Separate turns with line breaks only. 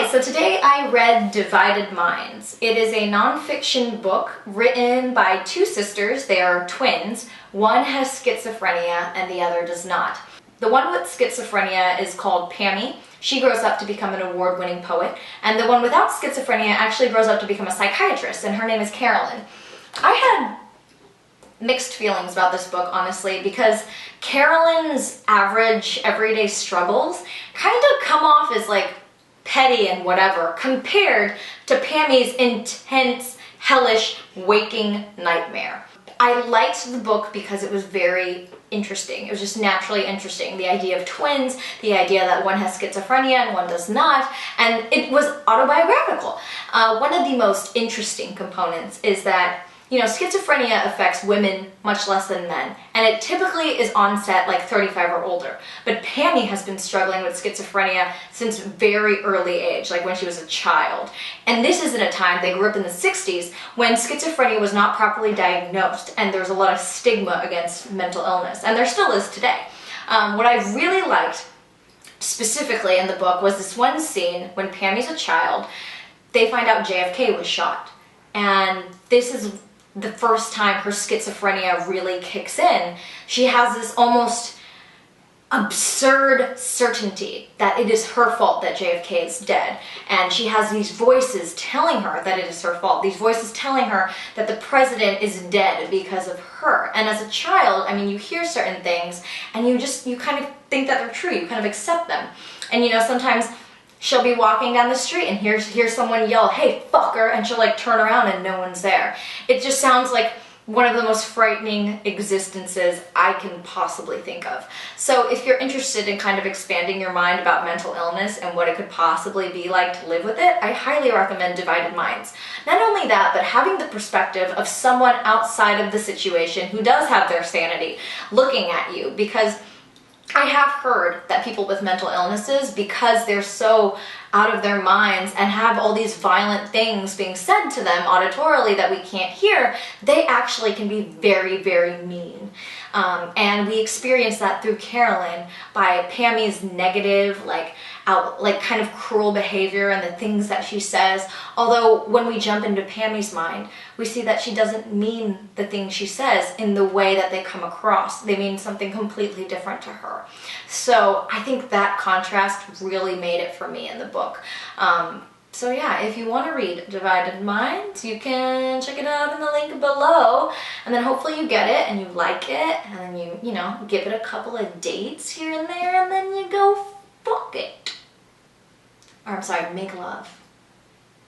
Hi, so today I read Divided Minds. It is a nonfiction book written by two sisters. They are twins. One has schizophrenia and the other does not. The one with schizophrenia is called Pammy. She grows up to become an award-winning poet. And the one without schizophrenia actually grows up to become a psychiatrist, and her name is Carolyn. I had mixed feelings about this book, honestly, because Carolyn's average everyday struggles kind of come off as like petty and whatever compared to Pammy's intense, hellish, waking nightmare. I liked the book because it was very interesting. It was just naturally interesting. The idea of twins, the idea that one has schizophrenia and one does not, and it was autobiographical. One of the most interesting components is that schizophrenia affects women much less than men, and it typically is onset like 35 or older. But Pammy has been struggling with schizophrenia since very early age, like when she was a child. And this is in a time, they grew up in the 60s, when schizophrenia was not properly diagnosed, and there was a lot of stigma against mental illness, and there still is today. What I really liked, specifically in the book, was this one scene when Pammy's a child. They find out JFK was shot, and this is the first time her schizophrenia really kicks in. She has this almost absurd certainty that it is her fault that JFK is dead, and she has these voices telling her that it is her fault, these voices telling her that the president is dead because of her. And as a child, I mean, you hear certain things and you kind of think that they're true, you kind of accept them. And sometimes she'll be walking down the street and hear someone yell, "Hey, fucker," and she'll like turn around and no one's there. It just sounds like one of the most frightening existences I can possibly think of. So if you're interested in kind of expanding your mind about mental illness and what it could possibly be like to live with it, I highly recommend Divided Minds. Not only that, but having the perspective of someone outside of the situation who does have their sanity looking at you, because I have heard that people with mental illnesses, because they're so out of their minds and have all these violent things being said to them auditorily that we can't hear, they actually can be very, very mean. And we experienced that through Carolyn by Pammy's negative, kind of cruel behavior and the things that she says. Although when we jump into Pammy's mind, we see that she doesn't mean the things she says in the way that they come across. They mean something completely different to her. So I think that contrast really made it for me in the book. So yeah, if you want to read Divided Minds, you can check it out in the link below, and then hopefully you get it and you like it, and then you give it a couple of dates here and there, and then you go fuck it. Or I'm sorry, make love.